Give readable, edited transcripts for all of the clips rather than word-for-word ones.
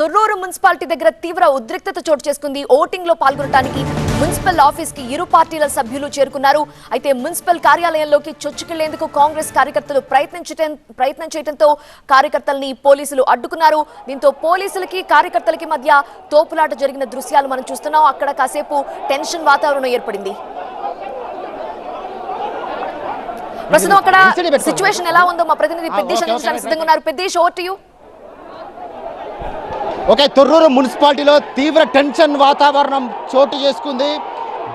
Thorrur municipality దగ్గర తీవ్ర ఉద్రిక్తత చోటు చేసుకుంది. ఓటింగ్ లో పాల్గొనడానికి మున్సిపల్ ఆఫీస్ కి ఇరు పార్టీల సభ్యులు చేరుకున్నారు. అయితే మున్సిపల్ కార్యాలయంలోకి చొచ్చుకెళ్లేందుకు కాంగ్రెస్ కార్యకర్తలు ప్రయత్నం చేయడంతో కార్యకర్తల్ని పోలీసులు అడ్డుకున్నారు. దీంతో పోలీసులకి కార్యకర్తలకి మధ్య తోపులాట జరిగిన దృశ్యాలు మనం చూస్తున్నాం. అక్కడ కాసేపు టెన్షన్ వాతావరణం ఏర్పడింది. ప్రస్తుతం అక్కడ సిచ్యువేషన్ ఎలా ఉందో మా ప్రతినిధి పెద్దేశ్ అందించడానికి సిద్ధంగా ఉన్నారు. పెద్దేశ్, over to you. Okay, Thorrur మున్సిపాలిటీలో తీవ్ర టెన్షన్ వాతావరణం చోటు చేసుకుంది.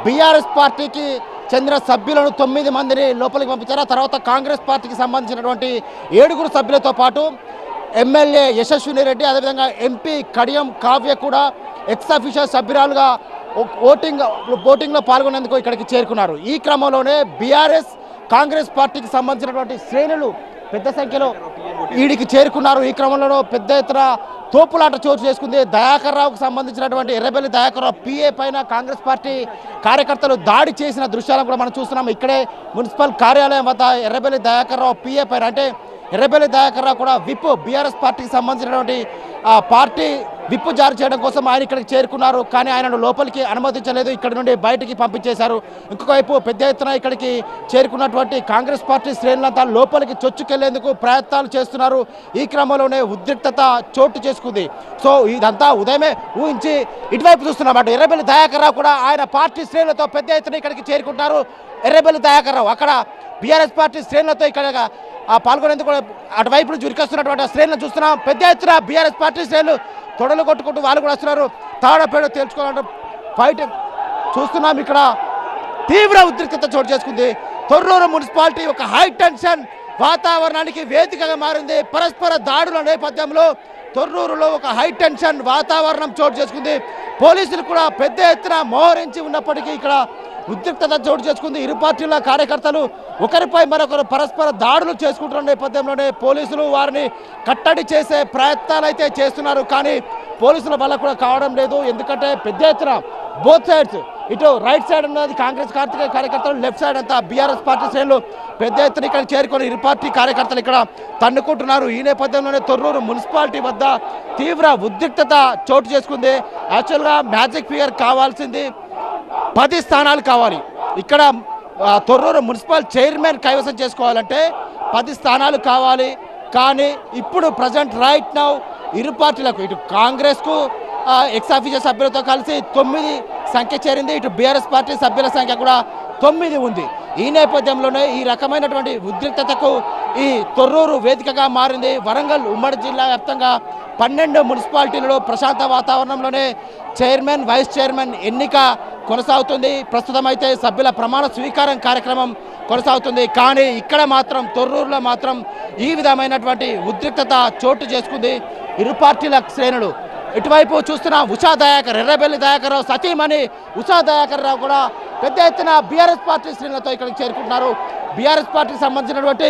బీఆర్ఎస్ పార్టీకి చెందిన సభ్యులను 9 మందిని లోపలికి పంపించారు. ఆ తర్వాత కాంగ్రెస్ పార్టీకి సంబంధించినటువంటి 7 సభ్యులతో పాటు ఎమ్మెల్యే యశస్విని రెడ్డి, అదేవిధంగా ఎంపీ కడియం కావ్య కూడా ఎక్స్ అఫీషియల్ సభ్యురాలుగా ఓటింగ్లో పాల్గొనేందుకు ఇక్కడికి చేరుకున్నారు. ఈ క్రమంలోనే బీఆర్ఎస్ కాంగ్రెస్ పార్టీకి సంబంధించినటువంటి శ్రేణులు పెద్ద సంఖ్యలో ఈడికి చేరుకున్నారు. ఈ క్రమంలో పెద్ద ఎత్తున తోపులాట చోటు చేసుకుంది. దయాకర్ రావుకు సంబంధించినటువంటి ఎర్రబెల్లి దయాకర్ రావు పిఏ పైన కాంగ్రెస్ పార్టీ కార్యకర్తలు దాడి చేసిన దృశ్యాలను కూడా మనం చూస్తున్నాం. ఇక్కడే మున్సిపల్ కార్యాలయం వద్ద ఎర్రబెల్లి దయాకర్ రావు పిఏ పైన, అంటే ఎర్రబెల్లి దయాకర్ రావు కూడా విప్ బీఆర్ఎస్ పార్టీకి సంబంధించినటువంటి పార్టీ విప్పు జారీ చేయడం కోసం ఆయన ఇక్కడికి చేరుకున్నారు. కానీ ఆయనను లోపలికి అనుమతించలేదు, ఇక్కడ నుండి బయటికి పంపించేశారు. ఇంకొక వైపు పెద్ద ఎత్తున ఇక్కడికి చేరుకున్నటువంటి కాంగ్రెస్ పార్టీ శ్రేణులంతా లోపలికి చొచ్చుకెళ్లేందుకు ప్రయత్నాలు చేస్తున్నారు. ఈ క్రమంలోనే ఉద్రిక్తత చోటు చేసుకుంది. సో ఇదంతా ఉదయమే ఊహించి ఇటువైపు చూస్తున్నాం. ఎర్రబెల్లి దయాకర్ రావు కూడా ఆయన పార్టీ శ్రేణులతో పెద్ద ఎత్తున ఇక్కడికి చేరుకుంటారు. ఎర్రబెల్లి దయాకర్ రావు అక్కడ బీఆర్ఎస్ పార్టీ శ్రేణులతో ఇక్కడ పాల్గొనేందుకు అటువైపు నుంచి ఉరికొస్తున్నటువంటి శ్రేణులను చూస్తున్నాం. పెద్ద ఎత్తున బీఆర్ఎస్ పార్టీ శ్రేణులు తొడలు కొట్టుకుంటూ వాళ్ళు కూడా వస్తున్నారు. తాడపేడ తేల్చుకోవాలంటే ఫైట్ చూస్తున్నాం. ఇక్కడ తీవ్ర ఉద్రిక్తత చోటు చేసుకుంది. తొర్రూరు మున్సిపాలిటీ ఒక హై టెన్షన్ వాతావరణానికి వేదికగా మారింది. పరస్పర దాడుల నేపథ్యంలో తొర్రూరులో ఒక హై టెన్షన్ వాతావరణం చోటు చేసుకుంది. పోలీసులు కూడా పెద్ద ఎత్తున మోహరించి ఉన్నప్పటికీ ఇక్కడ ఉద్రిక్తత చోటు చేసుకుంది. ఇరు పార్టీల కార్యకర్తలు ఒకరిపై మరొకరు పరస్పర దాడులు చేసుకుంటున్న నేపథ్యంలోనే పోలీసులు వారిని కట్టడి చేసే ప్రయత్నాలు అయితే చేస్తున్నారు. కానీ పోలీసుల వల్ల కూడా కావడం లేదు. ఎందుకంటే పెద్ద ఎత్తున బోత్ సైడ్స్, ఇటు రైట్ సైడ్ ఉన్నది కాంగ్రెస్ కార్యకర్తలు, లెఫ్ట్ సైడ్ అంతా బీఆర్ఎస్ పార్టీ శ్రేణులు పెద్ద ఎత్తున ఇక్కడ చేరుకొని ఇరు పార్టీ కార్యకర్తలు ఇక్కడ తన్నుకుంటున్నారు. ఈ నేపథ్యంలోనే తొర్రూరు మున్సిపాలిటీ వద్ద తీవ్ర ఉద్రిక్తత చోటు చేసుకుంది. యాక్చువల్గా మ్యాజిక్ ఫిగర్ కావాల్సింది 10 స్థానాలు కావాలి. ఇక్కడ తొర్రూరు మున్సిపల్ చైర్మన్ కైవసం చేసుకోవాలంటే 10 స్థానాలు కావాలి. కానీ ఇప్పుడు ప్రజెంట్ రైట్ నౌ ఇరు పార్టీలకు, ఇటు కాంగ్రెస్కు ఎక్స్ అఫీషియల్ సభ్యులతో కలిసి 9 సంఖ్య చేరింది. ఇటు బీఆర్ఎస్ పార్టీ సభ్యుల సంఖ్య కూడా 9 ఉంది. ఈ నేపథ్యంలోనే ఈ రకమైనటువంటి ఉద్రిక్తతకు ఈ తొర్రూరు వేదికగా మారింది. వరంగల్ ఉమ్మడి జిల్లా వ్యాప్తంగా 12 మున్సిపాలిటీలలో ప్రశాంత వాతావరణంలోనే చైర్మన్, వైస్ చైర్మన్ ఎన్నిక కొనసాగుతుంది. ప్రస్తుతం అయితే సభ్యుల ప్రమాణ స్వీకారం కార్యక్రమం కొనసాగుతుంది. కానీ ఇక్కడ మాత్రం తొర్రూరులో మాత్రం ఈ విధమైనటువంటి ఉద్రిక్తత చోటు చేసుకుంది. ఇరు పార్టీల శ్రేణులు ఇటువైపు చూస్తున్న ఉషా దయాకర్, ఎర్రబెల్లి దయాకర్ రావు సతీమణి ఉషా దయాకర్ రావు కూడా పెద్ద ఎత్తున బీఆర్ఎస్ పార్టీ శ్రేణులతో ఇక్కడికి చేరుకుంటున్నారు. బీఆర్ఎస్ పార్టీకి సంబంధించినటువంటి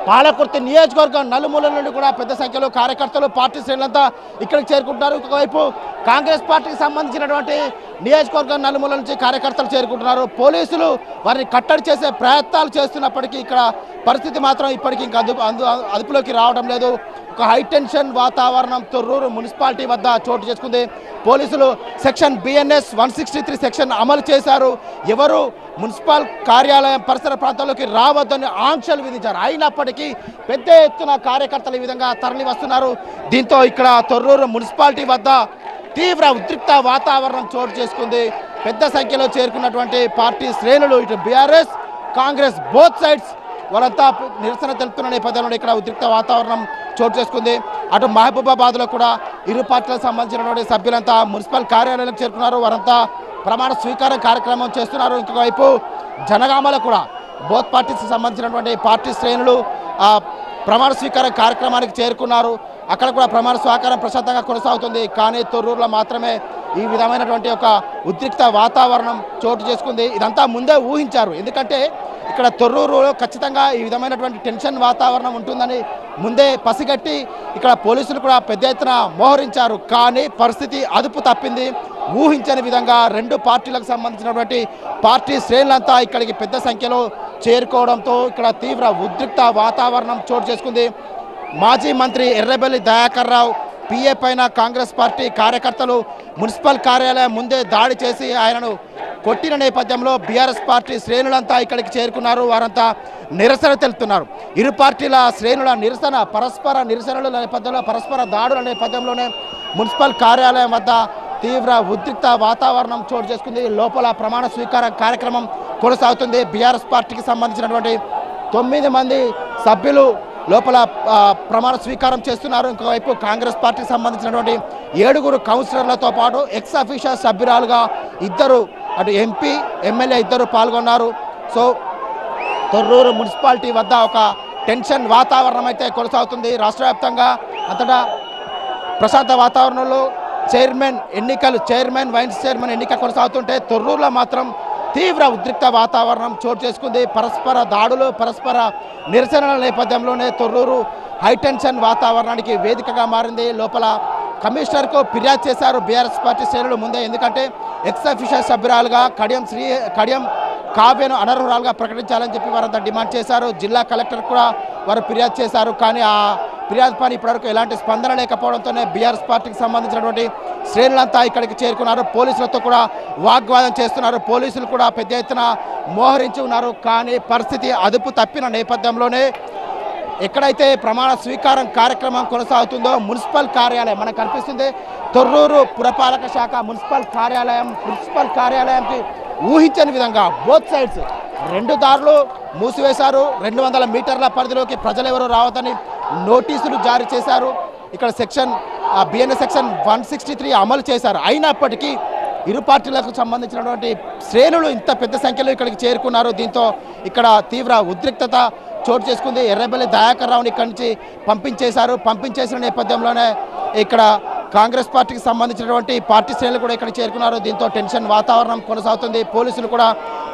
పాలకుర్తి నియోజకవర్గం నలుమూలల నుండి కూడా పెద్ద సంఖ్యలో కార్యకర్తలు, పార్టీ శ్రేణులంతా ఇక్కడికి చేరుకుంటున్నారు. ఒకవైపు కాంగ్రెస్ పార్టీకి సంబంధించినటువంటి నియోజకవర్గం నలుమూల నుంచి కార్యకర్తలు చేరుకుంటున్నారు. పోలీసులు వారిని కట్టడి చేసే ప్రయత్నాలు చేస్తున్నప్పటికీ ఇక్కడ పరిస్థితి మాత్రం ఇప్పటికీ ఇంకా అదుపులోకి రావడం లేదు. ఒక హై టెన్షన్ వాతావరణం తొర్రూరు మున్సిపాలిటీ వద్ద చోటు చేసుకుంది. పోలీసులు సెక్షన్ బిఎన్ఎస్ 163 సెక్షన్ అమలు చేశారు. ఎవరు మున్సిపల్ కార్యాలయం పరిసర ప్రాంతాల్లోకి రావద్దని ఆంక్షలు విధించారు. అయినప్పటికీ పెద్ద ఎత్తున కార్యకర్తలు ఈ విధంగా తరలి వస్తున్నారు. దీంతో ఇక్కడ తొర్రూరు మున్సిపాలిటీ వద్ద తీవ్ర ఉద్రిక్త వాతావరణం చోటు చేసుకుంది. పెద్ద సంఖ్యలో చేరుకున్నటువంటి పార్టీ శ్రేణులు, ఇటు బీఆర్ఎస్ కాంగ్రెస్ బోత్ సైడ్స్ వాళ్ళంతా నిరసన తెలుపుతున్న నేపథ్యంలో ఇక్కడ ఉద్రిక్త వాతావరణం చోటు చేసుకుంది. అటు మహబూబాబాద్లో కూడా ఇరు పార్టీలకు సంబంధించినటువంటి సభ్యులంతా మున్సిపల్ కార్యాలయానికి చేరుకున్నారు. వారంతా ప్రమాణ స్వీకారం కార్యక్రమం చేస్తున్నారు. ఇంకోవైపు జనగామలో కూడా బోత్ పార్టీకి సంబంధించినటువంటి పార్టీ శ్రేణులు ప్రమాణ స్వీకారం కార్యక్రమానికి చేరుకున్నారు. అక్కడ కూడా ప్రమాణ స్వీకారం ప్రశాంతంగా కొనసాగుతుంది. కానీ తొర్రూరులో మాత్రమే ఈ విధమైనటువంటి ఒక ఉద్రిక్త వాతావరణం చోటు చేసుకుంది. ఇదంతా ముందే ఊహించారు. ఎందుకంటే ఇక్కడ తొర్రూరులో ఖచ్చితంగా ఈ విధమైనటువంటి టెన్షన్ వాతావరణం ఉంటుందని ముందే పసిగట్టి ఇక్కడ పోలీసులు కూడా పెద్ద ఎత్తున మోహరించారు. కానీ పరిస్థితి అదుపు తప్పింది. ఊహించని విధంగా 2 పార్టీలకు సంబంధించినటువంటి పార్టీ శ్రేణులంతా ఇక్కడికి పెద్ద సంఖ్యలో చేరుకోవడంతో ఇక్కడ తీవ్ర ఉద్రిక్త వాతావరణం చోటు చేసుకుంది. మాజీ మంత్రి ఎర్రబెల్లి దయాకర్ రావు పిఏ పైన కాంగ్రెస్ పార్టీ కార్యకర్తలు మున్సిపల్ కార్యాలయం ముందే దాడి చేసి ఆయనను కొట్టిన నేపథ్యంలో బీఆర్ఎస్ పార్టీ శ్రేణులంతా ఇక్కడికి చేరుకున్నారు. వారంతా నిరసన తెలుపుతున్నారు. ఇరు పార్టీల శ్రేణుల నిరసన పరస్పర నిరసనల నేపథ్యంలో పరస్పర దాడుల నేపథ్యంలోనే మున్సిపల్ కార్యాలయం వద్ద తీవ్ర ఉద్రిక్త వాతావరణం చోటు చేసుకుంది. లోపల ప్రమాణ స్వీకార కార్యక్రమం కొనసాగుతుంది. బీఆర్ఎస్ పార్టీకి సంబంధించినటువంటి 9 మంది సభ్యులు లోపల ప్రమాణ స్వీకారం చేస్తున్నారు. ఇంకోవైపు కాంగ్రెస్ పార్టీకి సంబంధించినటువంటి 7 కౌన్సిలర్లతో పాటు ఎక్స్ అఫీషియల్ సభ్యురాలుగా 2 అటు ఎంపీ ఎమ్మెల్యే 2 పాల్గొన్నారు. సో తొర్రూరు మున్సిపాలిటీ వద్ద ఒక టెన్షన్ వాతావరణం అయితే కొనసాగుతుంది. రాష్ట్ర వ్యాప్తంగా అంతటా ప్రశాంత వాతావరణంలో చైర్మన్ వైస్ చైర్మన్ ఎన్నిక కొనసాగుతుంటే తొర్రూరులో మాత్రం తీవ్ర ఉద్రిక్త వాతావరణం చోటు చేసుకుంది. పరస్పర దాడులు పరస్పర నిరసనల నేపథ్యంలోనే తొర్రూరు హైటెన్షన్ వాతావరణానికి వేదికగా మారింది. లోపల కమిషనర్కు ఫిర్యాదు చేశారు బీఆర్ఎస్ పార్టీ శ్రేణులు ముందే. ఎందుకంటే ఎక్స్ అఫీషియల్ సభ్యురాలుగా కడియం కావ్యను అనర్హురాలుగా ప్రకటించాలని చెప్పి వారంతా డిమాండ్ చేశారు. జిల్లా కలెక్టర్ కూడా వారు ఫిర్యాదు చేశారు. కానీ ఆ ఫిర్యాదు పని ఇప్పటివరకు ఎలాంటి స్పందన లేకపోవడంతోనే బీఆర్ఎస్ పార్టీకి సంబంధించినటువంటి శ్రేణులంతా ఇక్కడికి చేరుకున్నారు. పోలీసులతో కూడా వాగ్వాదం చేస్తున్నారు. పోలీసులు కూడా పెద్ద ఎత్తున మోహరించి ఉన్నారు. కానీ పరిస్థితి అదుపు తప్పిన నేపథ్యంలోనే ఎక్కడైతే ప్రమాణ స్వీకారం కార్యక్రమం కొనసాగుతుందో మున్సిపల్ కార్యాలయం మనకు కనిపిస్తుంది. తొర్రూరు పురపాలక శాఖ మున్సిపల్ కార్యాలయంకి ఊహించని విధంగా బోత్ సైడ్స్ 2 దారులు మూసివేశారు. 200 మీటర్ల పరిధిలోకి ప్రజలెవరూ రావద్దని నోటీసులు జారీ చేశారు. ఇక్కడ బిఎన్ఎస్ సెక్షన్ 163 అమలు చేశారు. అయినప్పటికీ ఇరు పార్టీలకు సంబంధించినటువంటి శ్రేణులు ఇంత పెద్ద సంఖ్యలో ఇక్కడికి చేరుకున్నారు. దీంతో ఇక్కడ తీవ్ర ఉద్రిక్తత చోటు చేసుకుంది. ఎర్రబెల్లి దయాకర్ రావుని ఇక్కడి నుంచి పంపించేసిన నేపథ్యంలోనే ఇక్కడ కాంగ్రెస్ పార్టీకి సంబంధించినటువంటి పార్టీ శ్రేణులు కూడా ఇక్కడ చేరుకున్నారు. దీంతో టెన్షన్ వాతావరణం కొనసాగుతుంది. పోలీసులు కూడా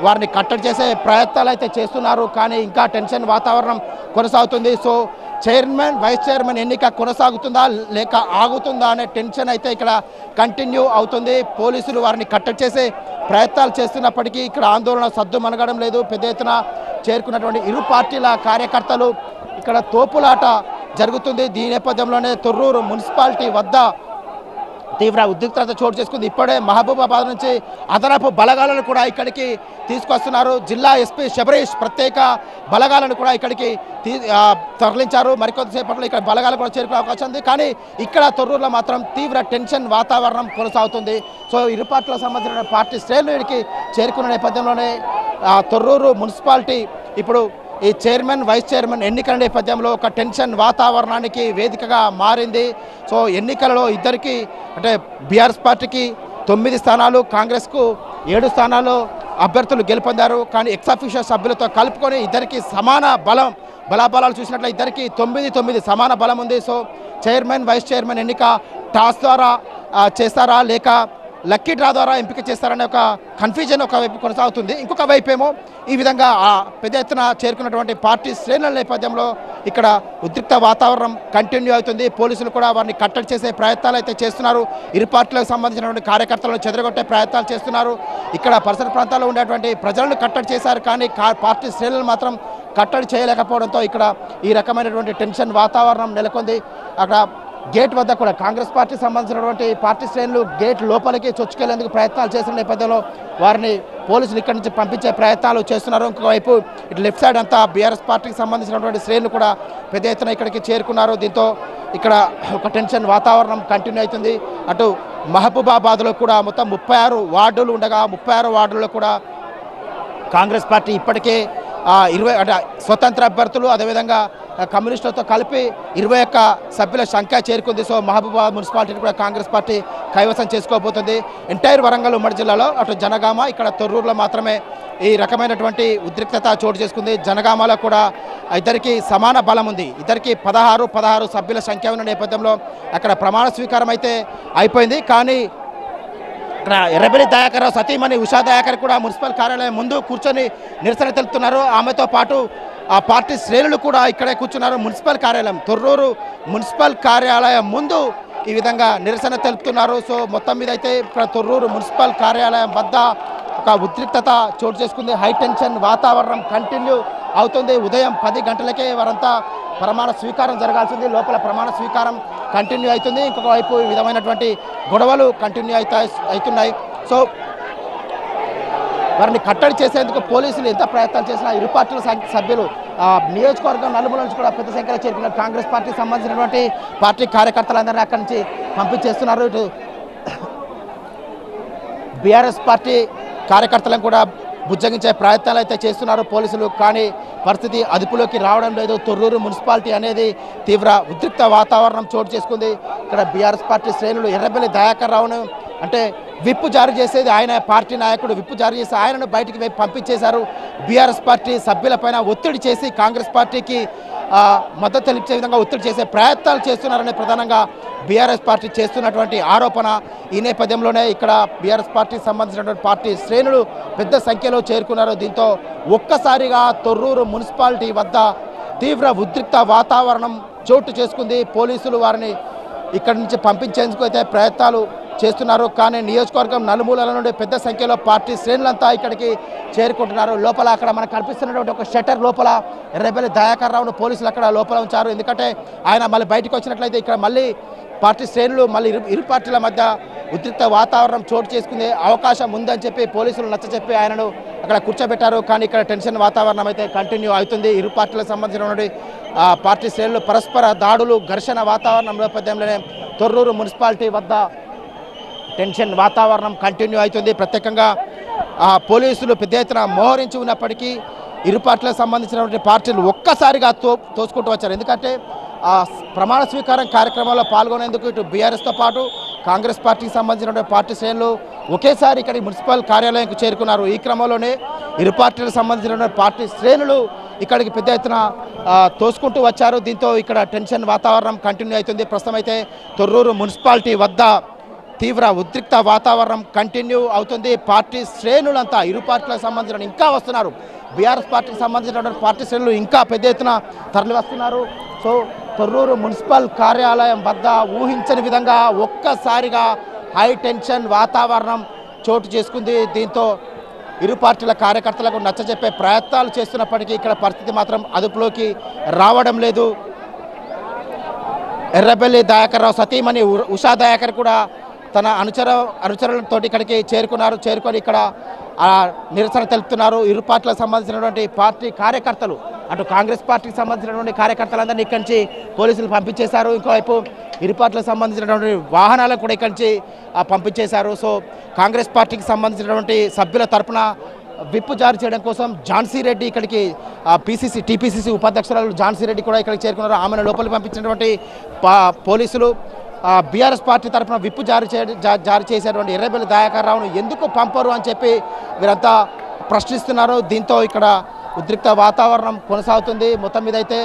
వారిని కట్టడి చేసే ప్రయత్నాలు అయితే చేస్తున్నారు. కానీ ఇంకా టెన్షన్ వాతావరణం కొనసాగుతుంది. సో చైర్మన్ వైస్ చైర్మన్ ఎన్నిక కొనసాగుతుందా లేక ఆగుతుందా అనే టెన్షన్ అయితే ఇక్కడ కంటిన్యూ అవుతుంది. పోలీసులు వారిని కట్టడి చేసే ప్రయత్నాలు చేస్తున్నప్పటికీ ఇక్కడ ఆందోళన సద్దు మనగడం లేదు. పెద్ద ఎత్తున చేరుకున్నటువంటి ఇరు పార్టీల కార్యకర్తలు ఇక్కడ తోపులాట జరుగుతుంది. దీని నేపథ్యంలోనే తొర్రూరు మున్సిపాలిటీ వద్ద తీవ్ర ఉద్రిక్తత చోటు చేసుకుంది. ఇప్పుడే మహబూబాబాద్ నుంచి అదనపు బలగాలను కూడా ఇక్కడికి తీసుకొస్తున్నారు. జిల్లా ఎస్పీ శబరీష్ ప్రత్యేక బలగాలను కూడా ఇక్కడికి తరలించారు. మరికొద్దిసేపట్లో ఇక్కడ బలగాలు కూడా చేరుకునే అవకాశం ఉంది. కానీ ఇక్కడ తొర్రూరులో మాత్రం తీవ్ర టెన్షన్ వాతావరణం కొనసాగుతుంది. సో ఇరు పార్టీలకు సంబంధించిన పార్టీ శ్రేణులకి చేరుకున్న నేపథ్యంలోనే తొర్రూరు మున్సిపాలిటీ ఇప్పుడు ఈ చైర్మన్ వైస్ చైర్మన్ ఎన్నికల నేపథ్యంలో ఒక టెన్షన్ వాతావరణానికి వేదికగా మారింది. సో ఎన్నికలలో ఇద్దరికి అంటే బీఆర్ఎస్ పార్టీకి 9 స్థానాలు, కాంగ్రెస్కు 7 స్థానాలు అభ్యర్థులు గెలుపొందారు. కానీ ఎక్స్ అఫీషియల్ సభ్యులతో కలుపుకొని ఇద్దరికి సమాన బలాబలాలు చూసినట్లు ఇద్దరికి 9 సమాన బలం ఉంది. సో చైర్మన్ వైస్ చైర్మన్ ఎన్నిక టాస్ ద్వారా చేస్తారా లేక లక్కీ డ్రా ద్వారా ఎంపిక చేస్తారనే ఒక కన్ఫ్యూజన్ ఒకవైపు కొనసాగుతుంది. ఇంకొక వైపు ఏమో ఈ విధంగా పెద్ద ఎత్తున చేరుకున్నటువంటి పార్టీ శ్రేణుల నేపథ్యంలో ఇక్కడ ఉద్రిక్త వాతావరణం కంటిన్యూ అవుతుంది. పోలీసులు కూడా వారిని కట్టడి చేసే ప్రయత్నాలు అయితే చేస్తున్నారు. ఇరు పార్టీలకు సంబంధించినటువంటి కార్యకర్తలను చెదరగొట్టే ప్రయత్నాలు చేస్తున్నారు. ఇక్కడ పరిసర ప్రాంతాల్లో ఉండేటువంటి ప్రజలను కట్టడి చేశారు. కానీ పార్టీ శ్రేణులు మాత్రం కట్టడి చేయలేకపోవడంతో ఇక్కడ ఈ రకమైనటువంటి టెన్షన్ వాతావరణం నెలకొంది. అక్కడ గేట్ వద్ద కూడా కాంగ్రెస్ పార్టీకి సంబంధించినటువంటి పార్టీ శ్రేణులు గేట్ లోపలికి చొచ్చుకెళ్లేందుకు ప్రయత్నాలు చేసిన నేపథ్యంలో వారిని పోలీసులు ఇక్కడి నుంచి పంపించే ప్రయత్నాలు చేస్తున్నారు. ఇంకోవైపు ఇటు లెఫ్ట్ సైడ్ అంతా బీఆర్ఎస్ పార్టీకి సంబంధించినటువంటి శ్రేణులు కూడా పెద్ద ఎత్తున ఇక్కడికి చేరుకున్నారు. దీంతో ఇక్కడ ఒక టెన్షన్ వాతావరణం కంటిన్యూ అవుతుంది. అటు మహబూబాబాద్లో కూడా మొత్తం 36 వార్డులు ఉండగా 36 వార్డుల్లో కూడా కాంగ్రెస్ పార్టీ ఇప్పటికే 20 అంటే స్వతంత్ర అభ్యర్థులు అదేవిధంగా కమ్యూనిస్టులతో కలిపి 21 సభ్యుల సంఖ్య చేరుకుంది. సో మహబూబాబాద్ మున్సిపాలిటీని కూడా కాంగ్రెస్ పార్టీ కైవసం చేసుకోబోతుంది. ఎంటైర్ వరంగల్ ఉమ్మడి జిల్లాలో అటు జనగామ ఇక్కడ తొర్రూరులో మాత్రమే ఈ రకమైనటువంటి ఉద్రిక్తత చోటు చేసుకుంది. జనగామలో కూడా ఇద్దరికి సమాన బలం ఉంది. ఇద్దరికి 16 సభ్యుల సంఖ్య ఉన్న నేపథ్యంలో అక్కడ ప్రమాణ స్వీకారం అయితే అయిపోయింది. కానీ ఎర్రబెల్లి దయాకర్ రావు సతీమణి ఉషా దయాకర్ కూడా మున్సిపల్ కార్యాలయం ముందు కూర్చొని నిరసన తెలుపుతున్నారు. ఆమెతో పాటు ఆ పార్టీ శ్రేణులు కూడా ఇక్కడే కూర్చున్నారు. మున్సిపల్ కార్యాలయం తొర్రూరు మున్సిపల్ కార్యాలయం ముందు ఈ విధంగా నిరసన తెలుపుతున్నారు. సో మొత్తం మీద అయితే తొర్రూరు మున్సిపల్ కార్యాలయం వద్ద ఒక ఉద్రిక్తత చోటు చేసుకుంది. హై టెన్షన్ వాతావరణం కంటిన్యూ అవుతుంది. ఉదయం 10 గంటలకే వారంతా ప్రమాణ స్వీకారం జరగాల్సింది. లోపల ప్రమాణ స్వీకారం కంటిన్యూ అవుతుంది, ఇంకొక వైపు ఈ విధమైనటువంటి గొడవలు కంటిన్యూ అవుతున్నాయి. సో వారిని కట్టడి చేసేందుకు పోలీసులు ఎంత ప్రయత్నాలు చేసినా ఇరు పార్టీల సభ్యులు నియోజకవర్గం నలుమూల నుంచి కూడా పెద్ద సంఖ్యలో చేరుకున్న కాంగ్రెస్ పార్టీకి సంబంధించినటువంటి పార్టీ కార్యకర్తలందరినీ అక్కడి నుంచి పంపించేస్తున్నారు. ఇటు బీఆర్ఎస్ పార్టీ కార్యకర్తలను కూడా బుజ్జగించే ప్రయత్నాలు అయితే చేస్తున్నారు పోలీసులు. కానీ పరిస్థితి అదుపులోకి రావడం లేదు. తొర్రూరు మున్సిపాలిటీ అనేది తీవ్ర ఉద్రిక్త వాతావరణం చోటు చేసుకుంది. ఇక్కడ బీఆర్ఎస్ పార్టీ శ్రేణులు ఎర్రబెల్లి దయాకర్ రావును అంటే విప్పు జారీ చేసేది ఆయన, పార్టీ నాయకుడు విప్పు జారీ చేసి ఆయనను బయటికి పంపించేశారు. బీఆర్ఎస్ పార్టీ సభ్యులపైన ఒత్తిడి చేసి కాంగ్రెస్ పార్టీకి మద్దతు తెలిపే విధంగా ఒత్తిడి చేసే ప్రయత్నాలు చేస్తున్నారని ప్రధానంగా బీఆర్ఎస్ పార్టీ చేస్తున్నటువంటి ఆరోపణ. ఈ నేపథ్యంలోనే ఇక్కడ బీఆర్ఎస్ పార్టీకి సంబంధించినటువంటి పార్టీ శ్రేణులు పెద్ద సంఖ్యలో చేరుకున్నారు. దీంతో ఒక్కసారిగా తొర్రూరు మున్సిపాలిటీ వద్ద తీవ్ర ఉద్రిక్త వాతావరణం చోటు చేసుకుంది. పోలీసులు వారిని ఇక్కడి నుంచి పంపించేందుకు అయితే ప్రయత్నాలు చేస్తున్నారు. కానీ నియోజకవర్గం నలుమూలల నుండి పెద్ద సంఖ్యలో పార్టీ శ్రేణులంతా ఇక్కడికి చేరుకుంటున్నారు. లోపల అక్కడ మనకు కనిపిస్తున్నటువంటి ఒక షట్టర్ లోపల ఎర్రబెల్లి దయాకర్ రావును పోలీసులు అక్కడ లోపల ఉంచారు. ఎందుకంటే ఆయన మళ్ళీ బయటకు వచ్చినట్లయితే ఇక్కడ మళ్ళీ పార్టీ శ్రేణులు మళ్ళీ ఇరు పార్టీల మధ్య ఉద్రిక్త వాతావరణం చోటు చేసుకునే అవకాశం ఉందని చెప్పి పోలీసులు నచ్చచెప్పి ఆయనను అక్కడ కూర్చోబెట్టారు. కానీ ఇక్కడ టెన్షన్ వాతావరణం అయితే కంటిన్యూ అవుతుంది. ఇరు పార్టీలకు సంబంధించినటువంటి పార్టీ శ్రేణులు పరస్పర దాడులు ఘర్షణ వాతావరణం నేపథ్యంలోనే తొర్రూరు మున్సిపాలిటీ వద్ద టెన్షన్ వాతావరణం కంటిన్యూ అవుతుంది. ప్రత్యేకంగా పోలీసులు పెద్ద ఎత్తున మోహరించి ఉన్నప్పటికీ ఇరు పార్టీలకు సంబంధించినటువంటి పార్టీలు ఒక్కసారిగా తోసుకుంటూ వచ్చారు. ఎందుకంటే ప్రమాణ స్వీకారం కార్యక్రమంలో పాల్గొనేందుకు ఇటు బీఆర్ఎస్తో పాటు కాంగ్రెస్ పార్టీకి సంబంధించినటువంటి పార్టీ శ్రేణులు ఒకేసారి ఇక్కడ మున్సిపల్ కార్యాలయానికి చేరుకున్నారు. ఈ క్రమంలోనే ఇరు పార్టీలకు సంబంధించినటువంటి పార్టీ శ్రేణులు ఇక్కడికి పెద్ద ఎత్తున తోసుకుంటూ వచ్చారు. దీంతో ఇక్కడ టెన్షన్ వాతావరణం కంటిన్యూ అవుతుంది. ప్రస్తుతం అయితే తొర్రూరు మున్సిపాలిటీ వద్ద తీవ్ర ఉద్రిక్త వాతావరణం కంటిన్యూ అవుతుంది. పార్టీ శ్రేణులంతా ఇరు పార్టీలకు సంబంధించిన ఇంకా వస్తున్నారు. బీఆర్ఎస్ పార్టీకి సంబంధించినటువంటి పార్టీ శ్రేణులు ఇంకా పెద్ద ఎత్తున తరలి వస్తున్నారు. సో తొర్రూరు మున్సిపల్ కార్యాలయం వద్ద ఊహించని విధంగా ఒక్కసారిగా హై టెన్షన్ వాతావరణం చోటు చేసుకుంది. దీంతో ఇరు పార్టీల కార్యకర్తలకు నచ్చజెప్పే ప్రయత్నాలు చేస్తున్నప్పటికీ ఇక్కడ పరిస్థితి మాత్రం అదుపులోకి రావడం లేదు. ఎర్రబెల్లి దయాకర్ రావు సతీమణి ఉషా దయాకర్ కూడా తన అనుచరులతో ఇక్కడికి చేరుకొని ఇక్కడ నిరసన తెలుపుతున్నారు. ఇరు పార్టీలకు సంబంధించినటువంటి పార్టీ కార్యకర్తలు అటు కాంగ్రెస్ పార్టీకి సంబంధించినటువంటి కార్యకర్తలందరినీ ఇక్కడి నుంచి పోలీసులు పంపించేశారు. ఇంకోవైపు ఇరు పార్టీలకు సంబంధించినటువంటి వాహనాలను కూడా ఇక్కడి నుంచి పంపించేశారు. సో కాంగ్రెస్ పార్టీకి సంబంధించినటువంటి సభ్యుల తరపున విప్పు జారీ చేయడం కోసం ఝాన్సీ రెడ్డి ఇక్కడికి టీపీసీసీ ఉపాధ్యక్షురాలు ఝాన్సీ రెడ్డి కూడా ఇక్కడికి చేరుకున్నారు. ఆమెను లోపలికి పంపించినటువంటి పోలీసులు బీఆర్ఎస్ పార్టీ తరఫున విప్పు జారీ చేసేటువంటి ఎర్రబెల్లి దయాకర్ రావును ఎందుకు పంపరు అని చెప్పి వీరంతా ప్రశ్నిస్తున్నారు. దీంతో ఇక్కడ ఉద్రిక్త వాతావరణం కొనసాగుతుంది. మొత్తం మీద అయితే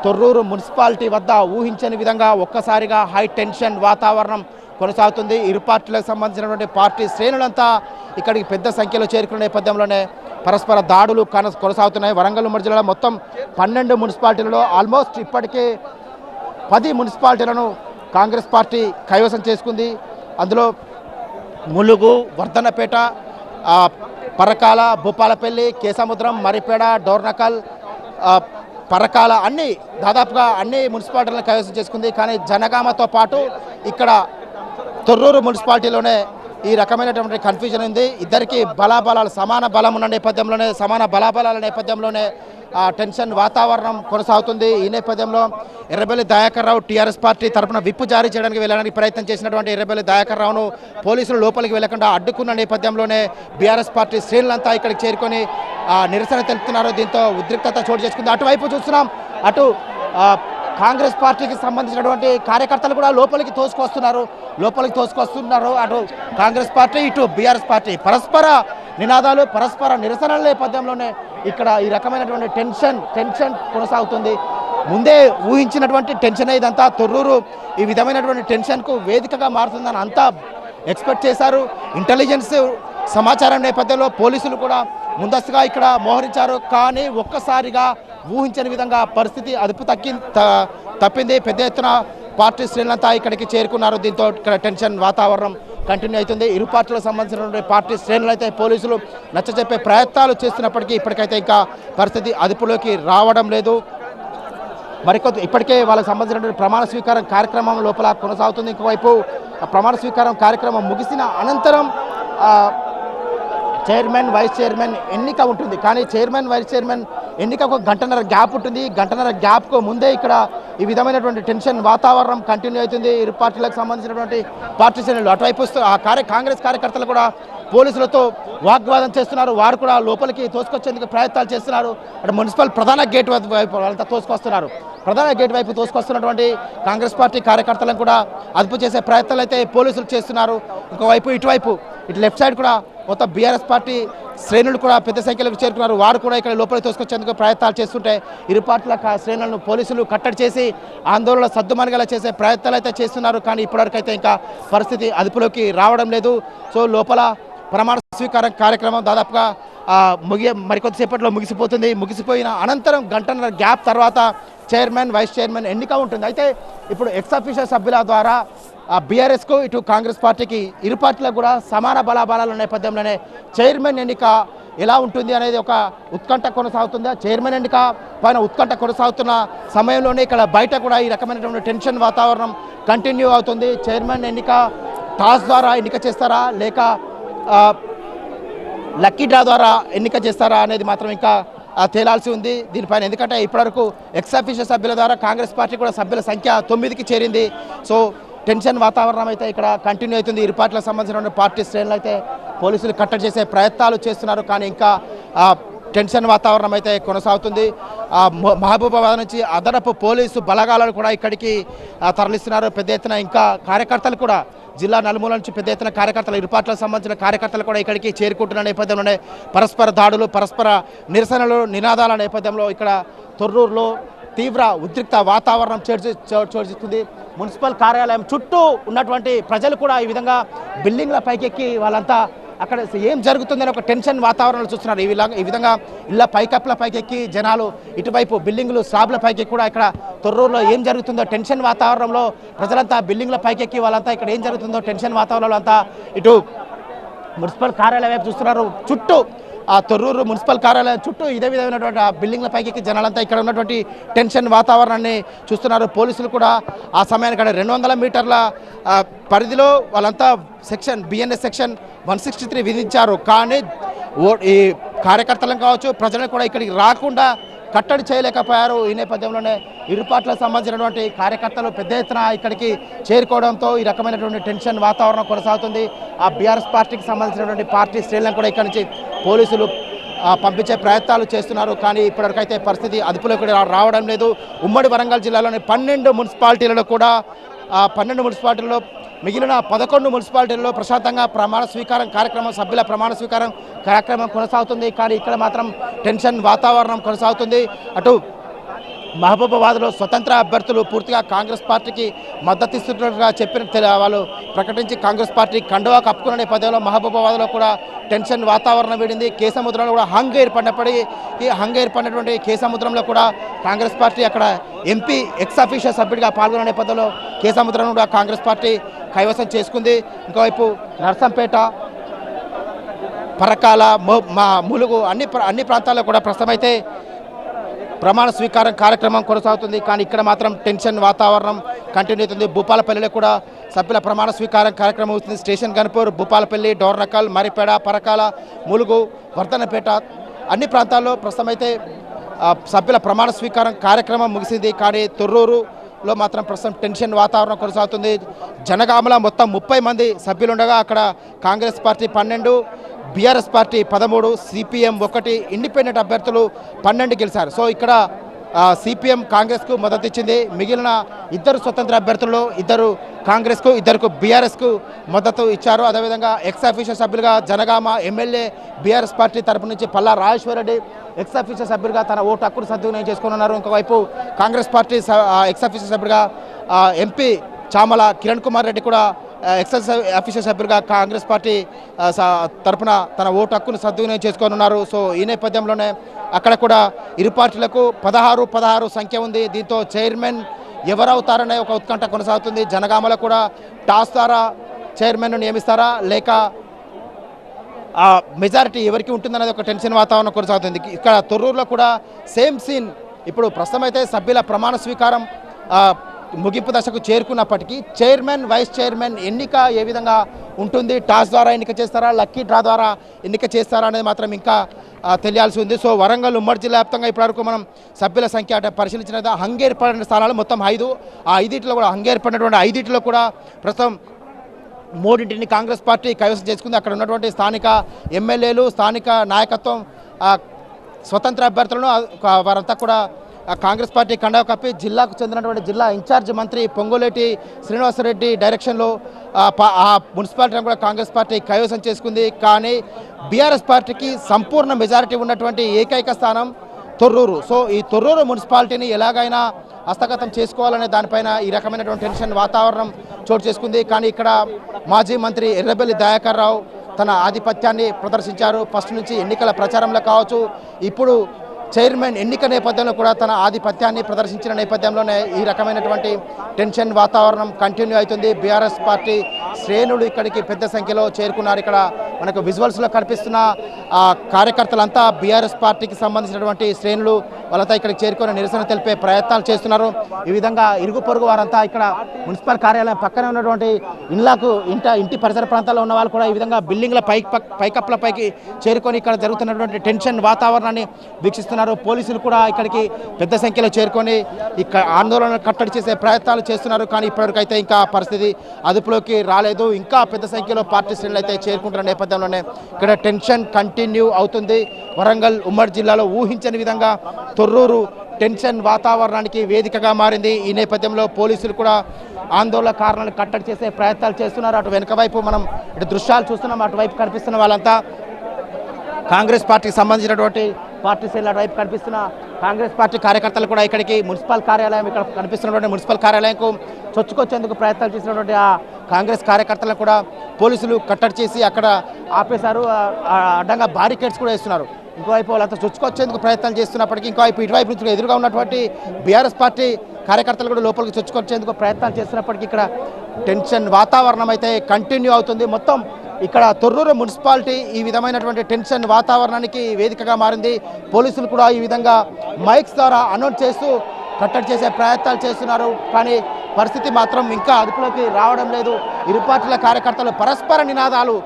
తొర్రూరు మున్సిపాలిటీ వద్ద ఊహించని విధంగా ఒక్కసారిగా హై టెన్షన్ వాతావరణం కొనసాగుతుంది. ఇరు పార్టీలకు సంబంధించినటువంటి పార్టీ శ్రేణులంతా ఇక్కడికి పెద్ద సంఖ్యలో చేరుకున్న నేపథ్యంలోనే పరస్పర దాడులు కొనసాగుతున్నాయి. వరంగల్ ఉమ్మడి జిల్లాలో మొత్తం 12 మున్సిపాలిటీలలో ఆల్మోస్ట్ ఇప్పటికే 10 మున్సిపాలిటీలను కాంగ్రెస్ పార్టీ కైవసం చేసుకుంది. అందులో ములుగు, వర్ధన్నపేట, పరకాల, భూపాలపల్లి, కేసముద్రం, మరిపేడ, డోర్నకల్, పరకాల దాదాపుగా అన్ని మున్సిపాలిటీలను కైవసం చేసుకుంది. కానీ జనగామతో పాటు ఇక్కడ తొర్రూరు మున్సిపాలిటీలోనే ఈ రకమైనటువంటి కన్ఫ్యూజన్ ఉంది. ఇద్దరికి బలాబలాలు సమాన బలం ఉన్న నేపథ్యంలోనే సమాన బలాబలాల నేపథ్యంలోనే టెన్షన్ వాతావరణం కొనసాగుతుంది. ఈ నేపథ్యంలో ఎర్రబెల్లి దయాకర్ రావు టీఆర్ఎస్ పార్టీ తరఫున విప్పు జారీ వెళ్ళడానికి ప్రయత్నం చేసినటువంటి ఎర్రబెల్లి దయాకర్ రావును పోలీసులు లోపలికి వెళ్లకుండా అడ్డుకున్న నేపథ్యంలోనే బీఆర్ఎస్ పార్టీ శ్రేణులంతా ఇక్కడికి చేరుకొని నిరసన తెలుపుతున్నారు. దీంతో ఉద్రిక్తత చోటు చేసుకుంది. అటువైపు చూస్తున్నాం, అటు కాంగ్రెస్ పార్టీకి సంబంధించినటువంటి కార్యకర్తలు కూడా లోపలికి తోసుకొస్తున్నారు. అటు కాంగ్రెస్ పార్టీ, ఇటు బీఆర్ఎస్ పార్టీ పరస్పర నినాదాలు, పరస్పర నిరసనల నేపథ్యంలోనే ఇక్కడ ఈ రకమైనటువంటి టెన్షన్ కొనసాగుతుంది. ముందే ఊహించినటువంటి టెన్షన్ ఇదంతా. తొర్రూరు ఈ విధమైనటువంటి టెన్షన్కు వేదికగా మారుతుందని అంతా ఎక్స్పెక్ట్ చేశారు. ఇంటెలిజెన్స్ సమాచారం నేపథ్యంలో పోలీసులు కూడా ముందస్తుగా ఇక్కడ మోహరించారు. కానీ ఒక్కసారిగా ఊహించని విధంగా పరిస్థితి అదుపు తప్పింది. పెద్ద ఎత్తున పార్టీ శ్రేణులంతా ఇక్కడికి చేరుకున్నారు. దీంతో ఇక్కడ టెన్షన్ వాతావరణం కంటిన్యూ అవుతుంది. ఇరు పార్టీలకు సంబంధించినటువంటి పార్టీ శ్రేణులైతే పోలీసులు నచ్చజెప్పే ప్రయత్నాలు చేస్తున్నప్పటికీ ఇప్పటికైతే ఇంకా పరిస్థితి అదుపులోకి రావడం లేదు. మరికొద్ది ఇప్పటికే వాళ్ళకి సంబంధించినటువంటి ప్రమాణ స్వీకారం కార్యక్రమం లోపల కొనసాగుతుంది. ఇంకోవైపు ప్రమాణ స్వీకారం కార్యక్రమం ముగిసిన అనంతరం చైర్మన్ వైస్ చైర్మన్ ఎన్నిక ఉంటుంది. కానీ చైర్మన్ వైస్ చైర్మన్ ఎన్నికకు గంటన్నర గ్యాప్ ఉంటుంది. గంటన్నర గ్యాప్కు ముందే ఇక్కడ ఈ విధమైనటువంటి టెన్షన్ వాతావరణం కంటిన్యూ అవుతుంది. ఇరు పార్టీలకు సంబంధించినటువంటి పార్టీ శ్రేణులు అటువైపు కాంగ్రెస్ కార్యకర్తలు కూడా పోలీసులతో వాగ్వాదం చేస్తున్నారు. వారు కూడా లోపలికి తోసుకొచ్చేందుకు ప్రయత్నాలు చేస్తున్నారు. అటు మున్సిపల్ ప్రధాన గేట్ వైపు వాళ్ళంతా తోసుకొస్తున్నారు. ప్రధాన గేట్ వైపు తోసుకొస్తున్నటువంటి కాంగ్రెస్ పార్టీ కార్యకర్తలను కూడా అదుపు చేసే ప్రయత్నాలు అయితే పోలీసులు చేస్తున్నారు. ఇంకోవైపు ఇటువైపు ఇటు లెఫ్ట్ సైడ్ కూడా మొత్తం బీఆర్ఎస్ పార్టీ శ్రేణులు కూడా పెద్ద సంఖ్యలో చేరుకున్నారు. వారు కూడా ఇక్కడ లోపలికి తోసుకొచ్చేందుకు ప్రయత్నాలు చేస్తుంటే ఇరు పార్టీల శ్రేణులను పోలీసులు కట్టడి చేసి ఆందోళన సద్దుమణిగేలా చేసే ప్రయత్నాలు అయితే చేస్తున్నారు. కానీ ఇప్పటివరకు అయితే ఇంకా పరిస్థితి అదుపులోకి రావడం లేదు. సో లోపల ప్రమాణ స్వీకారం కార్యక్రమం దాదాపుగా మరికొద్దిసేపట్లో ముగిసిపోతుంది. ముగిసిపోయిన అనంతరం గంటన్నర గ్యాప్ తర్వాత చైర్మన్ వైస్ చైర్మన్ ఎన్నిక ఉంటుంది. అయితే ఇప్పుడు ఎక్స్ అఫీషియల్ సభ్యుల ద్వారా బీఆర్ఎస్కు ఇటు కాంగ్రెస్ పార్టీకి ఇరు పార్టీలకు కూడా సమాన బలాబలాల నేపథ్యంలోనే చైర్మన్ ఎన్నిక ఎలా ఉంటుంది అనేది ఒక ఉత్కంఠ కొనసాగుతుంది. చైర్మన్ ఎన్నిక పైన ఉత్కంఠ కొనసాగుతున్న సమయంలోనే ఇక్కడ బయట కూడా ఈ రకమైనటువంటి టెన్షన్ వాతావరణం కంటిన్యూ అవుతుంది. చైర్మన్ ఎన్నిక టాస్ ద్వారా ఎన్నిక చేస్తారా లేక లక్కీ డ్రా ద్వారా ఎన్నిక చేస్తారా అనేది మాత్రం ఇంకా తేలాల్సి ఉంది దీనిపైన. ఎందుకంటే ఇప్పటివరకు ఎక్స్ అఫీషియల్ సభ్యుల ద్వారా కాంగ్రెస్ పార్టీ కూడా సభ్యుల సంఖ్య 9కి చేరింది. సో టెన్షన్ వాతావరణం అయితే ఇక్కడ కంటిన్యూ అవుతుంది. ఇరు పార్టీలకు సంబంధించిన పార్టీ శ్రేణులు అయితే పోలీసులు కట్టడి చేసే ప్రయత్నాలు చేస్తున్నారు. కానీ ఇంకా టెన్షన్ వాతావరణం అయితే కొనసాగుతుంది. మహబూబాబాద్ నుంచి అదనపు పోలీసు బలగాలను కూడా ఇక్కడికి తరలిస్తున్నారు పెద్ద ఎత్తున. ఇంకా కార్యకర్తలు కూడా జిల్లా నలుమూల నుంచి పెద్ద ఎత్తున కార్యకర్తలు ఇరు పార్టీలకు సంబంధించిన కార్యకర్తలు కూడా ఇక్కడికి చేరుకుంటున్న నేపథ్యంలోనే పరస్పర దాడులు పరస్పర నిరసనలు నినాదాల నేపథ్యంలో ఇక్కడ తొర్రూరులో తీవ్ర ఉద్రిక్త వాతావరణం చోటుచేస్తుంది. మున్సిపల్ కార్యాలయం చుట్టూ ఉన్నటువంటి ప్రజలు కూడా ఈ విధంగా బిల్డింగ్ల పైకెక్కి వాళ్ళంతా అక్కడ ఏం జరుగుతుందని ఒక టెన్షన్ వాతావరణంలో చూస్తున్నారు. ఈ విధంగా ఇళ్ళ పైకప్పుల పైకెక్కి జనాలు ఇటువైపు బిల్డింగులు స్లాబ్ల పైకి కూడా ఇక్కడ తొర్రూరులో ఏం జరుగుతుందో టెన్షన్ వాతావరణంలో ప్రజలంతా బిల్డింగ్ల పైకెక్కి వాళ్ళంతా ఇక్కడ ఏం జరుగుతుందో టెన్షన్ వాతావరణంలో అంతా ఇటు మున్సిపల్ కార్యాలయం వైపు చూస్తున్నారు. చుట్టూ తొర్రూరు మున్సిపల్ కార్యాలయం చుట్టూ ఇదే విధమైనటువంటి బిల్డింగ్ల పైకి జనాలంతా ఇక్కడ ఉన్నటువంటి టెన్షన్ వాతావరణాన్ని చూస్తున్నారు. పోలీసులు కూడా ఆ సమయానికి 200 మీటర్ల పరిధిలో వాళ్ళంతా బిఎన్ఎస్ సెక్షన్ 163 విధించారు. కానీ ఈ కార్యకర్తలను కావచ్చు ప్రజలను కూడా ఇక్కడికి రాకుండా కట్టడి చేయలేకపోయారు. ఈ నేపథ్యంలోనే ఇరు పార్టీలకు సంబంధించినటువంటి కార్యకర్తలు పెద్ద ఎత్తున ఇక్కడికి చేరుకోవడంతో ఈ రకమైనటువంటి టెన్షన్ వాతావరణం కొనసాగుతుంది. ఆ బీఆర్ఎస్ పార్టీకి సంబంధించినటువంటి పార్టీ శ్రేణులను కూడా ఇక్కడి నుంచి పోలీసులు పంపించే ప్రయత్నాలు చేస్తున్నారు. కానీ ఇప్పటివరకైతే పరిస్థితి అదుపులోకి రావడం లేదు. ఉమ్మడి వరంగల్ జిల్లాలోని 12 మున్సిపాలిటీలలో కూడా 12 మున్సిపాలిటీల్లో మిగిలిన 11 మున్సిపాలిటీల్లో ప్రశాంతంగా ప్రమాణ స్వీకారం కార్యక్రమం సభ్యుల ప్రమాణ స్వీకారం కార్యక్రమం కొనసాగుతుంది. కానీ ఇక్కడ మాత్రం టెన్షన్ వాతావరణం కొనసాగుతుంది. అటు మహబూబాబాద్లో స్వతంత్ర అభ్యర్థులు పూర్తిగా కాంగ్రెస్ పార్టీకి మద్దతు ఇస్తున్నట్టుగా చెప్పిన వాళ్ళు ప్రకటించి కాంగ్రెస్ పార్టీ కండువా కప్పుకున్న నేపథ్యంలో మహబూబాబాద్లో కూడా టెన్షన్ వాతావరణం వీడింది. కేసముద్రంలో కూడా హంగ్ ఏర్పడినటువంటి కేసముద్రంలో కూడా కాంగ్రెస్ పార్టీ అక్కడ ఎంపీ ఎక్స్ అఫీషియల్ సభ్యుడిగా పాల్గొన్న నేపథ్యంలో కేసముద్రం కూడా కాంగ్రెస్ పార్టీ కైవసం చేసుకుంది. ఇంకోవైపు నర్సంపేట పరకాల ములుగు అన్ని ప్రాంతాల్లో కూడా ప్రస్తుతం అయితే ప్రమాణ స్వీకారం కార్యక్రమం కొనసాగుతుంది. కానీ ఇక్కడ మాత్రం టెన్షన్ వాతావరణం కంటిన్యూ అవుతుంది. భూపాలపల్లిలో కూడా సభ్యుల ప్రమాణ స్వీకారం కార్యక్రమం అవుతుంది. స్టేషన్ గన్పూర్, భూపాలపల్లి, డోర్నకల్, మరిపేడ, పరకాల, ములుగు, వర్ధనపేట అన్ని ప్రాంతాల్లో ప్రస్తుతం అయితే సభ్యుల ప్రమాణ స్వీకారం కార్యక్రమం ముగిసింది. కానీ తొర్రూరులో మాత్రం ప్రస్తుతం టెన్షన్ వాతావరణం కొనసాగుతుంది. జనగామల మొత్తం 30 మంది సభ్యులుండగా అక్కడ Congress party 12, BRS party 13, CPM 1, independent అభ్యర్థులు 12 గెలిచారు. సో ఇక్కడ సిపిఎం కాంగ్రెస్కు మద్దతు ఇచ్చింది. మిగిలిన 2 స్వతంత్ర అభ్యర్థులు 2 కాంగ్రెస్కు 2 బీఆర్ఎస్కు మద్దతు ఇచ్చారు. అదేవిధంగా ఎక్స్ అఫీషియల్ సభ్యులుగా జనగామ ఎమ్మెల్యే బీఆర్ఎస్ పార్టీ తరపు నుంచి పల్లా రాజేశ్వరరెడ్డి ఎక్స్ అఫీషియల్ సభ్యులుగా తన ఓటు హక్కును సద్వినియోగం చేసుకున్నారు. ఇంకోవైపు కాంగ్రెస్ పార్టీ ఎక్స్ అఫీషియల్ సభ్యులుగా ఎంపీ చామల కిరణ్ కుమార్ రెడ్డి కూడా ఎక్స్ అఫీషియల్ సభ్యులుగా కాంగ్రెస్ పార్టీ తరఫున తన ఓటు హక్కును సద్వినియోగం చేసుకోనున్నారు. సో ఈ నేపథ్యంలోనే అక్కడ కూడా ఇరు పార్టీలకు 16 సంఖ్య ఉంది. దీంతో చైర్మన్ ఎవరవుతారనే ఒక ఉత్కంఠ కొనసాగుతుంది. జనగామలో కూడా టాస్ ద్వారా చైర్మన్ను నియమిస్తారా లేక మెజారిటీ ఎవరికి ఉంటుందనేది ఒక టెన్షన్ వాతావరణం కొనసాగుతుంది. ఇక్కడ తొర్రూరులో కూడా సేమ్ సీన్ ఇప్పుడు ప్రస్తుతం అయితే సభ్యుల ప్రమాణ స్వీకారం ముగింపు దశకు చేరుకున్నప్పటికీ చైర్మన్ వైస్ చైర్మన్ ఎన్నిక ఏ విధంగా ఉంటుంది, టాస్ ద్వారా ఎన్నిక చేస్తారా, లక్కీ డ్రా ద్వారా ఎన్నిక చేస్తారా అనేది మాత్రం ఇంకా తెలియాల్సి ఉంది. సో వరంగల్ ఉమ్మడి జిల్లా వ్యాప్తంగా ఇప్పటివరకు మనం సభ్యుల సంఖ్య అంటే పరిశీలించిన హంగేర్పడిన స్థానాలు మొత్తం 5. ఆ 5 కూడా హంగేర్పడినటువంటి 5 కూడా ప్రస్తుతం 3 కాంగ్రెస్ పార్టీ కైవసం చేసుకుంది. అక్కడ ఉన్నటువంటి స్థానిక ఎమ్మెల్యేలు, స్థానిక నాయకత్వం, స్వతంత్ర అభ్యర్థులను వారంతా కూడా కాంగ్రెస్ పార్టీ కండవ కప్పి జిల్లాకు చెందినటువంటి జిల్లా ఇన్ఛార్జ్ మంత్రి పొంగులేటి శ్రీనివాసరెడ్డి డైరెక్షన్లో ఆ మున్సిపాలిటీని కూడా కాంగ్రెస్ పార్టీ కైవసం చేసుకుంది. కానీ బీఆర్ఎస్ పార్టీకి సంపూర్ణ మెజారిటీ ఉన్నటువంటి ఏకైక స్థానం తొర్రూరు. సో ఈ తొర్రూరు మున్సిపాలిటీని ఎలాగైనా హస్తగతం చేసుకోవాలనే దానిపైన ఈ రకమైనటువంటి టెన్షన్ వాతావరణం చోటు చేసుకుంది. కానీ ఇక్కడ మాజీ మంత్రి ఎర్రబెల్లి దయాకర్ రావు తన ఆధిపత్యాన్ని ప్రదర్శించారు. ఫస్ట్ నుంచి ఎన్నికల ప్రచారంలో కావచ్చు, ఇప్పుడు చైర్మన్ ఎన్నిక నేపథ్యంలో కూడా తన ఆధిపత్యాన్ని ప్రదర్శించిన నేపథ్యంలోనే ఈ రకమైనటువంటి టెన్షన్ వాతావరణం కంటిన్యూ అవుతుంది. బీఆర్ఎస్ పార్టీ శ్రేణులు ఇక్కడికి పెద్ద సంఖ్యలో చేరుకున్నారు. ఇక్కడ మనకు విజువల్స్లో కనిపిస్తున్న కార్యకర్తలంతా బీఆర్ఎస్ పార్టీకి సంబంధించినటువంటి శ్రేణులు, వాళ్ళంతా ఇక్కడికి చేరుకొని నిరసన తెలిపే ప్రయత్నాలు చేస్తున్నారు. ఈ విధంగా ఇరుగు పొరుగు వారంతా ఇక్కడ మున్సిపల్ కార్యాలయం పక్కనే ఉన్నటువంటి ఇంటి పరిసర ప్రాంతాల్లో ఉన్న వాళ్ళు కూడా ఈ విధంగా బిల్డింగ్ల పైకప్పులపైకి చేరుకొని ఇక్కడ జరుగుతున్నటువంటి టెన్షన్ వాతావరణాన్ని వీక్షిస్తున్నారు. పోలీసులు కూడా ఇక్కడికి పెద్ద సంఖ్యలో చేరుకొని ఇక్కడ ఆందోళన కట్టడి చేసే ప్రయత్నాలు చేస్తున్నారు. కానీ ఇప్పటివరకు అయితే ఇంకా పరిస్థితి అదుపులోకి రాలేదు. ఇంకా పెద్ద సంఖ్యలో పార్టీ శ్రేణులు అయితే చేరుకుంటున్న నేపథ్యంలోనే ఇక్కడ టెన్షన్ కంటిన్యూ అవుతుంది. వరంగల్ ఉమ్మడి జిల్లాలో ఊహించని విధంగా తొర్రూరు టెన్షన్ వాతావరణానికి వేదికగా మారింది. ఈ నేపథ్యంలో పోలీసులు కూడా ఆందోళనకారులను కట్టడి చేసే ప్రయత్నాలు చేస్తున్నారు. అటు వెనుక వైపు మనం ఇటు దృశ్యాలు చూస్తున్నాం. అటువైపు కనిపిస్తున్న వాళ్ళంతా కాంగ్రెస్ పార్టీకి సంబంధించినటువంటి పార్టీ శ్రేణుల వైపు కనిపిస్తున్న కాంగ్రెస్ పార్టీ కార్యకర్తలు కూడా ఇక్కడికి మున్సిపల్ కార్యాలయం, ఇక్కడ కనిపిస్తున్నటువంటి మున్సిపల్ కార్యాలయంకు చొచ్చుకొచ్చేందుకు ప్రయత్నాలు చేసినటువంటి ఆ కాంగ్రెస్ కార్యకర్తలను కూడా పోలీసులు కట్టడి చేసి అక్కడ ఆపేశారు. అడ్డంగా బారికేడ్స్ కూడా వేస్తున్నారు. ఇంకోవైపు వాళ్ళంతా చొచ్చుకొచ్చేందుకు ప్రయత్నాలు చేస్తున్నప్పటికీ ఇంకోవైపు ఇటువైపు నుంచి ఎదురుగా ఉన్నటువంటి బీఆర్ఎస్ పార్టీ కార్యకర్తలు కూడా లోపలికి చొచ్చుకొచ్చేందుకు ప్రయత్నాలు చేస్తున్నప్పటికీ ఇక్కడ టెన్షన్ వాతావరణం అయితే కంటిన్యూ అవుతుంది. మొత్తం ఇక్కడ తొర్రూరు మున్సిపాలిటీ ఈ విధమైనటువంటి టెన్షన్ వాతావరణానికి వేదికగా మారింది. పోలీసులు కూడా ఈ విధంగా మైక్స్ ద్వారా అనౌన్స్ చేస్తూ కట్టడి చేసే ప్రయత్నాలు చేస్తున్నారు. కానీ పరిస్థితి మాత్రం ఇంకా అదుపులోకి రావడం లేదు. ఇరు పార్టీల కార్యకర్తలు పరస్పర నినాదాలు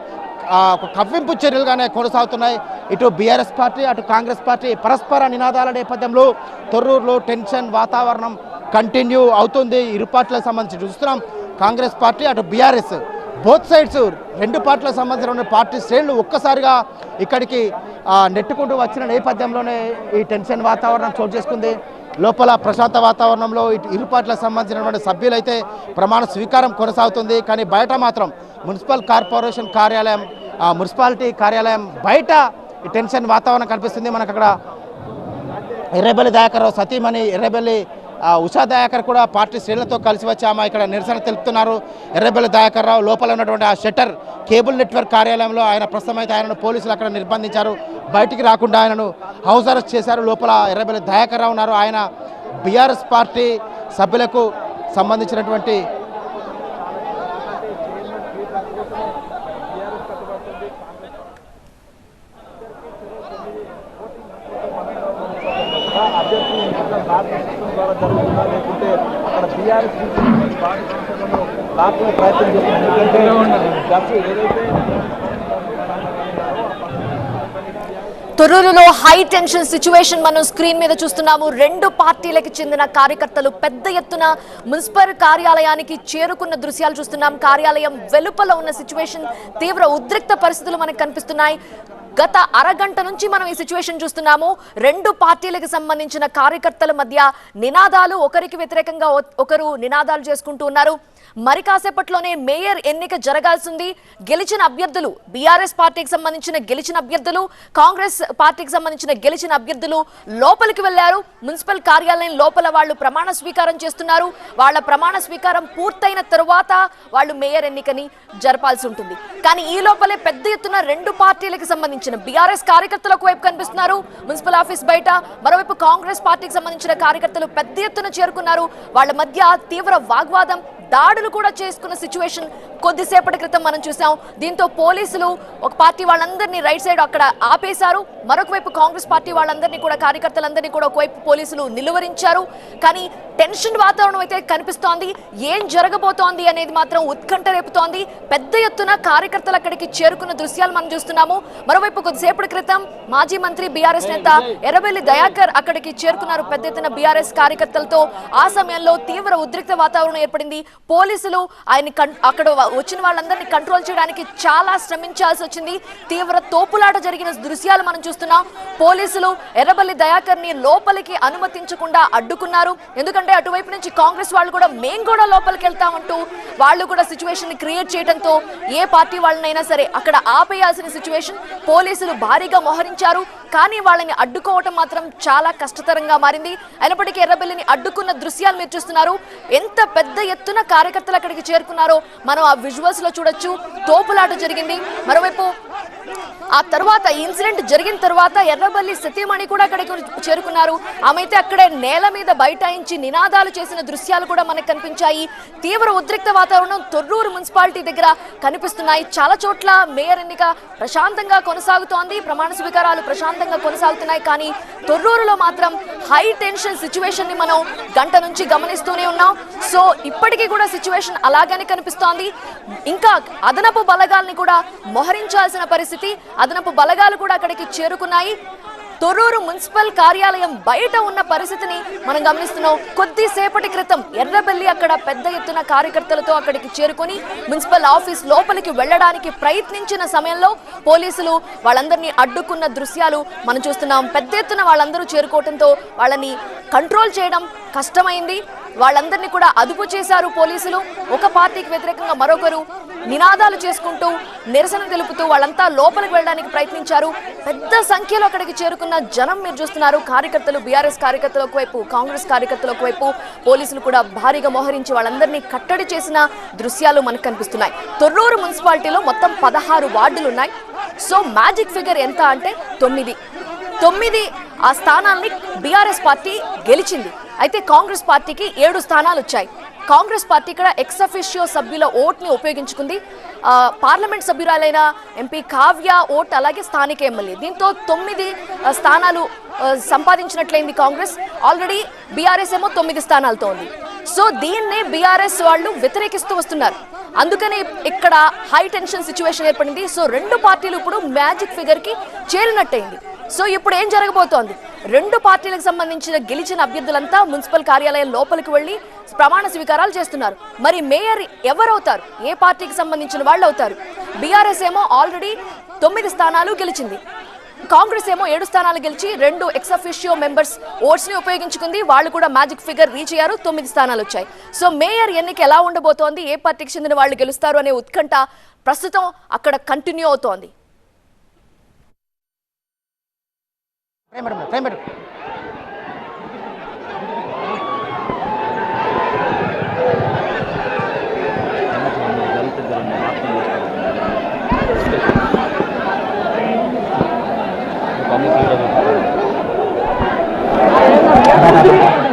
కవ్వింపు చర్యలుగానే కొనసాగుతున్నాయి. ఇటు బీఆర్ఎస్ పార్టీ, అటు కాంగ్రెస్ పార్టీ పరస్పర నినాదాల నేపథ్యంలో తొర్రూరులో టెన్షన్ వాతావరణం కంటిన్యూ అవుతుంది. ఇరు పార్టీలకు సంబంధించి చూస్తున్నాం. కాంగ్రెస్ పార్టీ, అటు బీఆర్ఎస్, బోత్ సైడ్స్ 2 పార్టీలకు సంబంధించిన పార్టీ శ్రేణులు ఒక్కసారిగా ఇక్కడికి నెట్టుకుంటూ వచ్చిన నేపథ్యంలోనే ఈ టెన్షన్ వాతావరణం చోటు చేసుకుంది. లోపల ప్రశాంత వాతావరణంలో ఇరు పార్టీలకు సంబంధించినటువంటి సభ్యులైతే ప్రమాణ స్వీకారం కొనసాగుతుంది. కానీ బయట మాత్రం మున్సిపల్ కార్పొరేషన్ కార్యాలయం, మున్సిపాలిటీ కార్యాలయం బయట ఈ టెన్షన్ వాతావరణం కనిపిస్తుంది. మనకు అక్కడ ఎర్రబెల్లి దయాకర్ రావు సతీమణి ఎర్రబెల్లి ఉషా దయాకర్ కూడా పార్టీ శ్రేణులతో కలిసి వచ్చి ఆమె ఇక్కడ నిరసన తెలుపుతున్నారు. ఎర్రబెల్లి దయాకర్ రావు లోపల ఉన్నటువంటి ఆ షట్టర్ కేబుల్ నెట్వర్క్ కార్యాలయంలో ఆయన ప్రస్తుతం అయితే ఆయనను పోలీసులు అక్కడ నిర్బంధించారు. బయటికి రాకుండా ఆయనను హౌస్ అరెస్ట్ చేశారు. లోపల ఎర్రబెల్లి దయాకర్ రావు ఉన్నారు. ఆయన బీఆర్ఎస్ పార్టీ సభ్యులకు సంబంధించినటువంటి లేకుంటే అక్కడ బీఆర్ఎస్ ప్రయత్నం చేస్తున్నారు. తొర్రూరులో హై టెన్షన్ సిచ్యువేషన్ మనం స్క్రీన్ మీద చూస్తున్నాము. 2 పార్టీలకు చెందిన కార్యకర్తలు పెద్ద ఎత్తున మున్సిపల్ కార్యాలయానికి చేరుకున్న దృశ్యాలు చూస్తున్నాం. కార్యాలయం వెలుపల ఉన్న సిచ్యువేషన్, తీవ్ర ఉద్రిక్త పరిస్థితులు మనకు కనిపిస్తున్నాయి. గత అరగంట నుంచి మనం ఈ సిచ్యువేషన్ చూస్తున్నాము. 2 పార్టీలకు సంబంధించిన కార్యకర్తల మధ్య నినాదాలు, ఒకరికి వ్యతిరేకంగా ఒకరు నినాదాలు చేసుకుంటూ ఉన్నారు. మరి కాసేపట్లోనే మేయర్ ఎన్నిక జరగాల్సింది. గెలిచిన అభ్యర్థులు, బీఆర్ఎస్ పార్టీకి సంబంధించిన గెలిచిన అభ్యర్థులు, కాంగ్రెస్ పార్టీకి సంబంధించిన గెలిచిన అభ్యర్థులు లోపలికి వెళ్లారు. మున్సిపల్ కార్యాలయం లోపల వాళ్ళు ప్రమాణ స్వీకారం చేస్తున్నారు. వాళ్ళ ప్రమాణ స్వీకారం పూర్తయిన తరువాత వాళ్ళు మేయర్ ఎన్నికని జరపాల్సి ఉంటుంది. కానీ ఈ లోపలే పెద్ద ఎత్తున 2 పార్టీలకు సంబంధించిన బీఆర్ఎస్ కార్యకర్తలు ఒకవైపు కనిపిస్తున్నారు మున్సిపల్ ఆఫీస్ బయట, మరోవైపు కాంగ్రెస్ పార్టీకి సంబంధించిన కార్యకర్తలు పెద్ద ఎత్తున చేరుకున్నారు. వాళ్ళ మధ్య తీవ్ర వాగ్వాదం, దాడులు కూడా చేసుకున్న సిచ్యువేషన్ కొద్దిసేపటి క్రితం మనం చూసాం. దీంతో పోలీసులు ఒక పార్టీ వాళ్ళందరినీ రైట్ సైడ్ అక్కడ ఆపేశారు, మరొక వైపు కాంగ్రెస్ పార్టీ వాళ్ళందరినీ కూడా కార్యకర్తలందరినీ కూడా ఒకవైపు పోలీసులు నిలువరించారు. కానీ టెన్షన్ వాతావరణం అయితే కనిపిస్తోంది. ఏం జరగబోతోంది అనేది మాత్రం ఉత్కంఠ రేపుతోంది. పెద్ద ఎత్తున కార్యకర్తలు అక్కడికి చేరుకున్న దృశ్యాలు మనం చూస్తున్నాము. మరోవైపు కొద్దిసేపటి క్రితం మాజీ మంత్రి బీఆర్ఎస్ నేత ఎర్రబెల్లి దయాకర్ అక్కడికి చేరుకున్నారు పెద్ద ఎత్తున బీఆర్ఎస్ కార్యకర్తలతో. ఆ సమయంలో తీవ్ర ఉద్రిక్త వాతావరణం ఏర్పడింది. పోలీసులు అక్కడ వచ్చిన వాళ్ళందరినీ కంట్రోల్ చేయడానికి చాలా శ్రమించాల్సి వచ్చింది. తీవ్ర తోపులాట జరిగిన దృశ్యాలు మనం చూస్తున్నాం. పోలీసులు ఎర్రబెల్లి దయాకర్ ని లోపలికి అనుమతించకుండా అడ్డుకున్నారు. ఎందుకంటే అటువైపు నుంచి కాంగ్రెస్ వాళ్ళు కూడా మేము కూడా లోపలికి వెళ్తామంటూ వాళ్ళు కూడా సిచ్యువేషన్ ని క్రియేట్ చేయడంతో ఏ పార్టీ వాళ్ళనైనా సరే అక్కడ ఆపేయాల్సిన సిచ్యువేషన్. పోలీసులు భారీగా మోహరించారు, కానీ వాళ్ళని అడ్డుకోవటం మాత్రం చాలా కష్టతరంగా మారింది. అయినప్పటికీ ఎర్రబెల్లిని అడ్డుకున్న దృశ్యాలు మీరు చూస్తున్నారు. ఎంత పెద్ద ఎత్తున కార్యకర్తలు అక్కడికి చేరుకున్నారో మనం ఆ విజువల్స్ లో చూడొచ్చు. తోపులాట జరిగింది. మరోవైపు ఆ తర్వాత ఇన్సిడెంట్ జరిగిన తర్వాత ఎర్రబెల్లి సతీమణి కూడా అక్కడికి చేరుకున్నారు. ఆమె అయితే అక్కడే నేల మీద బైఠాయించి నినాదాలు చేసిన దృశ్యాలు కూడా మనకు కనిపించాయి. తీవ్ర ఉద్రిక్త వాతావరణం తొర్రూరు మున్సిపాలిటీ దగ్గర కనిపిస్తున్నాయి. చాలా చోట్ల మేయర్ ఎన్నిక ప్రశాంతంగా కొనసాగుతోంది, ప్రమాణ స్వీకారాలు ప్రశాంతంగా కొనసాగుతున్నాయి. కానీ తొర్రూరులో మాత్రం హై టెన్షన్ సిచ్యువేషన్ ని మనం గంట నుంచి గమనిస్తూనే ఉన్నాం. సో ఇప్పటికీ కూడా సిచ్యువేషన్ అలాగనే కనిపిస్తోంది. ఇంకా అదనపు బలగాల్ని కూడా మోహరించాల్సిన పరిస్థితి. అదనపు బలగాలు కూడా అక్కడికి చేరుకున్నాయి. తొర్రూరు మున్సిపల్ కార్యాలయం బయట ఉన్న పరిస్థితిని మనం గమనిస్తున్నాం. కొద్దిసేపటి క్రితం ఎర్రబెల్లి అక్కడ పెద్ద ఎత్తున కార్యకర్తలతో అక్కడికి చేరుకొని మున్సిపల్ ఆఫీస్ లోపలికి వెళ్ళడానికి ప్రయత్నించిన సమయంలో పోలీసులు వాళ్ళందరినీ అడ్డుకున్న దృశ్యాలు మనం చూస్తున్నాం. పెద్ద ఎత్తున వాళ్ళందరూ చేరుకోవడంతో వాళ్ళని కంట్రోల్ చేయడం కష్టమైంది. వాళ్ళందరినీ కూడా అదుపు చేశారు పోలీసులు. ఒక పార్టీకి వ్యతిరేకంగా మరొకరు నినాదాలు చేసుకుంటూ నిరసన తెలుపుతూ వాళ్ళంతా లోపలికి వెళ్ళడానికి ప్రయత్నించారు. పెద్ద సంఖ్యలో అక్కడికి చేరుకున్న జనం మీరు చూస్తున్నారు. కార్యకర్తలు, బీఆర్ఎస్ కార్యకర్తల ఒకవైపు, కాంగ్రెస్ కార్యకర్తల ఒకవైపు, పోలీసులు కూడా భారీగా మోహరించి వాళ్ళందరినీ కట్టడి చేసిన దృశ్యాలు మనకు కనిపిస్తున్నాయి. తొర్రూరు మున్సిపాలిటీలో మొత్తం 16 వార్డులు ఉన్నాయి. సో మ్యాజిక్ ఫిగర్ ఎంత అంటే 9 ఆ స్థానాల్ని బీఆర్ఎస్ పార్టీ గెలిచింది. అయితే కాంగ్రెస్ పార్టీకి 7 స్థానాలు వచ్చాయి. కాంగ్రెస్ పార్టీ ఇక్కడ ఎక్స్ అఫిషియో సభ్యుల ఓట్ని ఉపయోగించుకుంది. పార్లమెంట్ సభ్యురాలైన ఎంపీ కావ్య ఓట్, అలాగే స్థానిక ఎమ్మెల్యే, దీంతో 9 స్థానాలు సంపాదించినట్లయింది కాంగ్రెస్. ఆల్రెడీ బీఆర్ఎస్ ఏమో 9 స్థానాలతో ఉంది. సో దీన్నే బీఆర్ఎస్ వాళ్ళు వ్యతిరేకిస్తూ వస్తున్నారు. అందుకనే ఇక్కడ హై టెన్షన్ సిచ్యువేషన్ ఏర్పడింది. సో 2 పార్టీలు ఇప్పుడు మ్యాజిక్ ఫిగర్ కి చేరినట్టయింది. సో ఇప్పుడు ఏం జరగబోతోంది? 2 పార్టీలకు సంబంధించిన గెలిచిన అభ్యర్థులంతా మున్సిపల్ కార్యాలయం లోపలికి వెళ్లి ప్రమాణ స్వీకారాలు చేస్తున్నారు. మరి మేయర్ ఎవరవుతారు? ఏ పార్టీకి సంబంధించిన వాళ్ళు అవుతారు? బీఆర్ఎస్ ఏమో ఆల్రెడీ 9 స్థానాలు గెలిచింది. కాంగ్రెస్ ఏమో 7 స్థానాలు గెలిచి 2 ఎక్స్ అఫిషియో మెంబర్స్ ఓట్స్ ని ఉపయోగించుకుంది. వాళ్ళు కూడా మ్యాజిక్ ఫిగర్ రీచ్ అయ్యారు. 9 స్థానాలు వచ్చాయి. సో మేయర్ ఎన్నిక ఎలా ఉండబోతోంది, ఏ పార్టీకి చెందిన వాళ్ళు గెలుస్తారు అనే ఉత్కంఠ ప్రస్తుతం అక్కడ కంటిన్యూ అవుతోంది. Gracias.